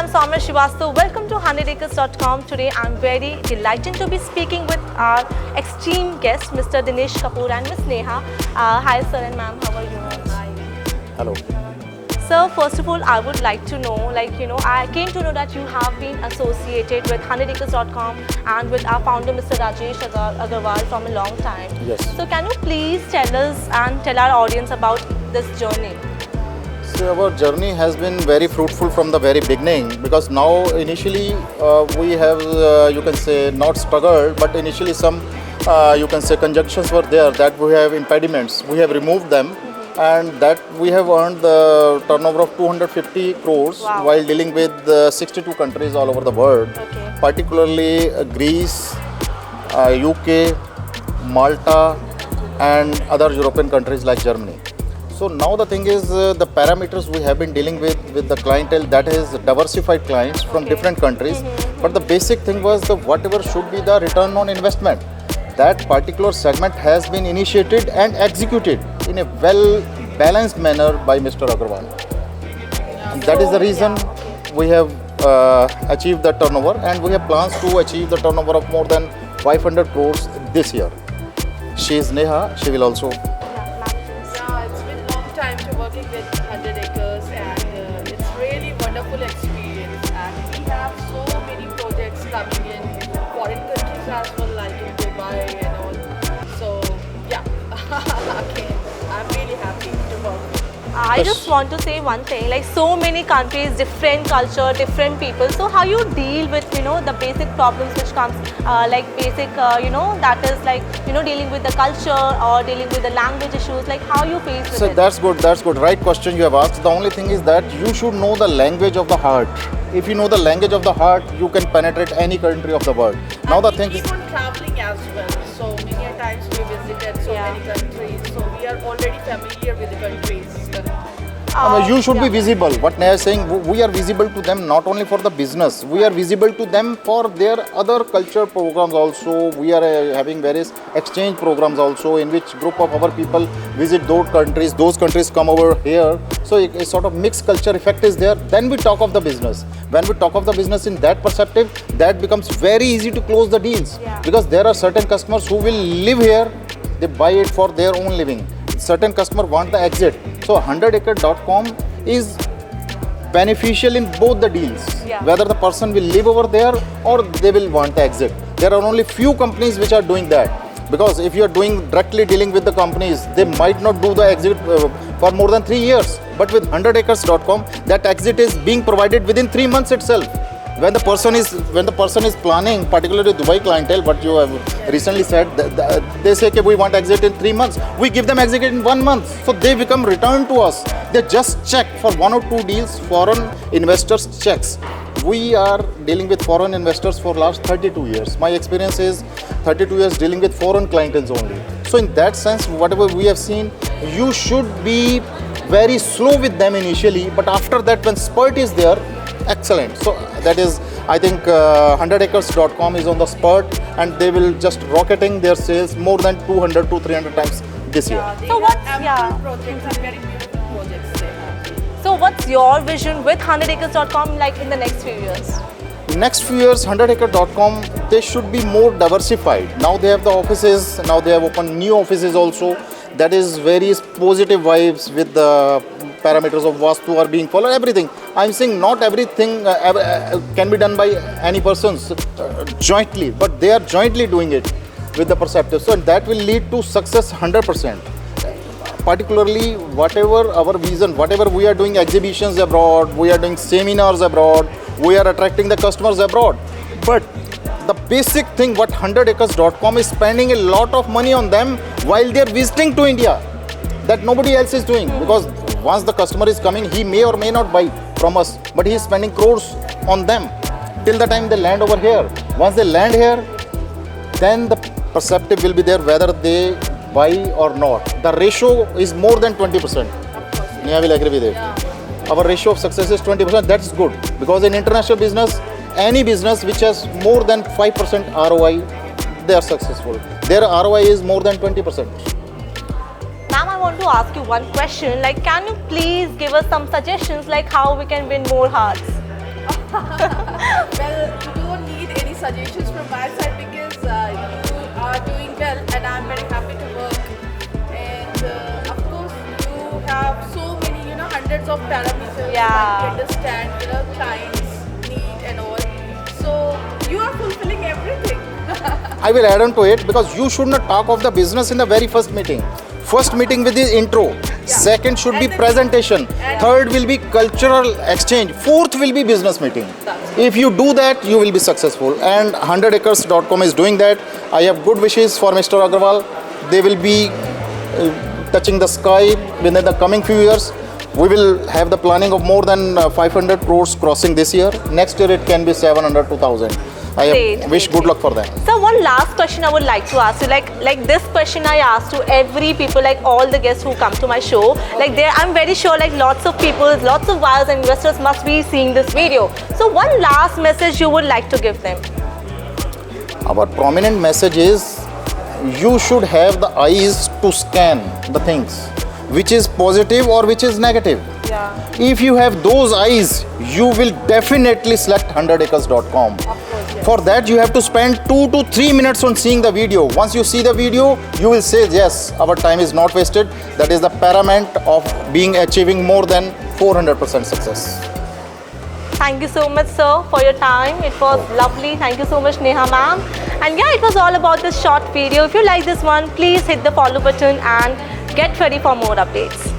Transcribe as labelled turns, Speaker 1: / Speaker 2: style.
Speaker 1: I'm Soumya Srivastav. Welcome to 100acres.com. Today I'm very delighted to be speaking with our esteemed guest, Mr. Dinesh Kapoor and Ms. Neha. Hi sir and ma'am, how are you? Hi.
Speaker 2: Hello.
Speaker 1: Sir, first of all, I would like to know, I came to know that you have been associated with 100acres.com and with our founder, Mr. Rajesh Agarwal, from a long time.
Speaker 2: Yes.
Speaker 1: So can you please tell us and tell our audience about this journey?
Speaker 2: So our journey has been very fruitful from the very beginning, because now initially we have, you can say, not struggled, but initially some, you can say, conjunctions were there that we have impediments. We have removed them, and that we have earned the turnover of 250 crores while dealing with 62 countries all over the world, particularly Greece, UK, Malta, and other European countries like Germany. So now the thing is, the parameters we have been dealing with the clientele, that is diversified clients from different countries. But the basic thing was the whatever should be the return on investment. That particular segment has been initiated and executed in a well balanced manner by Mr. Agarwal. And that is the reason we have achieved the turnover, and we have plans to achieve the turnover of more than 500 crores this year. She is Neha, she will also.
Speaker 3: Working with 100 acres, and it's really wonderful experience, and we have so many projects coming in foreign countries as well, like in Dubai and all. So yeah, again, I'm really happy to work with.
Speaker 1: I just want to say one thing, like so many countries, different culture, different people. So how you deal with, the basic problems which comes, that is like, dealing with the culture or dealing with the language issues, like how you face with it?
Speaker 2: So that's good. Right question you have asked. The only thing is that you should know the language of the heart. If you know the language of the heart, you can penetrate any country of the world. Now
Speaker 3: and
Speaker 2: the
Speaker 3: we
Speaker 2: thing
Speaker 3: keep
Speaker 2: is,
Speaker 3: on traveling as well. So many a times we visited so many countries. So we are already familiar with the countries.
Speaker 2: you should be visible. What Neha is saying, we are visible to them not only for the business, we are visible to them for their other culture programs also. We are having various exchange programs also, in which group of our people visit those countries come over here. So a sort of mixed culture effect is there. Then we talk of the business. When we talk of the business in that perspective, that becomes very easy to close the deals, because there are certain customers who will live here, they buy it for their own living. Certain customer want the exit. So 100acre.com is beneficial in both the deals. Whether the person will live over there or they will want the exit. There are only few companies which are doing that. Because if you are directly dealing with the companies, they might not do the exit for more than 3 years. But with 100acres.com, that exit is being provided within 3 months itself. When the person is planning, particularly Dubai clientele, what you have recently said, they say, okay, we want exit in 3 months. We give them exit in 1 month. So they become returned to us. They just check for 1 or 2 deals, foreign investors checks. We are dealing with foreign investors for last 32 years. My experience is 32 years dealing with foreign clientele only. So in that sense, whatever we have seen, you should be very slow with them initially, but after that, when spurt is there, excellent. So that is, I think 100acres.com is on the spurt, and they will just rocketing their sales more than 200 to 300 times this year.
Speaker 1: So what's
Speaker 3: projects are very beautiful projects they have.
Speaker 1: So what's your vision with 100acres.com like in the next few years?
Speaker 2: Next few years, 100acre.com, they should be more diversified. Now they have the offices, now they have opened new offices also. That is various positive vibes with the parameters of Vastu are being followed, everything. I'm saying not everything can be done by any persons jointly, but they are jointly doing it with the perceptive. So that will lead to success 100%. Particularly whatever our vision, whatever we are doing exhibitions abroad, we are doing seminars abroad, we are attracting the customers abroad. But the basic thing what 100acres.com is spending a lot of money on them while they are visiting to India, that nobody else is doing, because once the customer is coming, he may or may not buy from us, but he is spending crores on them till the time they land over here. Once they land here, then the perceptive will be there whether they buy or not. The ratio is more than 20%. Neha will agree with it. Our ratio of success is 20%. That's good, because in international business, any business which has more than 5% ROI, they are successful. Their ROI is more than 20%.
Speaker 1: Ma'am, I want to ask you one question. Like, can you please give us some suggestions like how we can win more hearts?
Speaker 3: Well, you don't need any suggestions from my side because you are doing well and I'm very happy to work. And of course, you have so many, hundreds of parameters
Speaker 1: Yeah.
Speaker 3: that you understand, clients' need and all. So you are fulfilling everything.
Speaker 2: I will add on to it because you should not talk of the business in the very first meeting. First meeting with the intro. Second should be
Speaker 3: And the-
Speaker 2: presentation.
Speaker 3: and-
Speaker 2: Third will be cultural exchange. Fourth will be business meeting. If you do that, you will be successful. And 100acres.com is doing that. I have good wishes for Mr. Agarwal. They will be touching the sky within the coming few years. We will have the planning of more than 500 crores crossing this year. Next year it can be 700 to 1000. I
Speaker 1: Great,
Speaker 2: wish
Speaker 1: great,
Speaker 2: good luck for them.
Speaker 1: So one last question I would like to ask you, like this question I ask to every people, like all the guests who come to my show. Like there, I'm very sure like lots of people, lots of buyers and investors must be seeing this video. So one last message you would like to give them.
Speaker 2: Our prominent message is you should have the eyes to scan the things, which is positive or which is negative.
Speaker 1: Yeah.
Speaker 2: If you have those eyes, you will definitely select 100acres.com. For that, you have to spend 2 to 3 minutes on seeing the video. Once you see the video, you will say, yes, our time is not wasted. That is the paramount of achieving more than 400% success.
Speaker 1: Thank you so much, sir, for your time. It was lovely. Thank you so much, Neha ma'am. And yeah, it was all about this short video. If you like this one, please hit the follow button and get ready for more updates.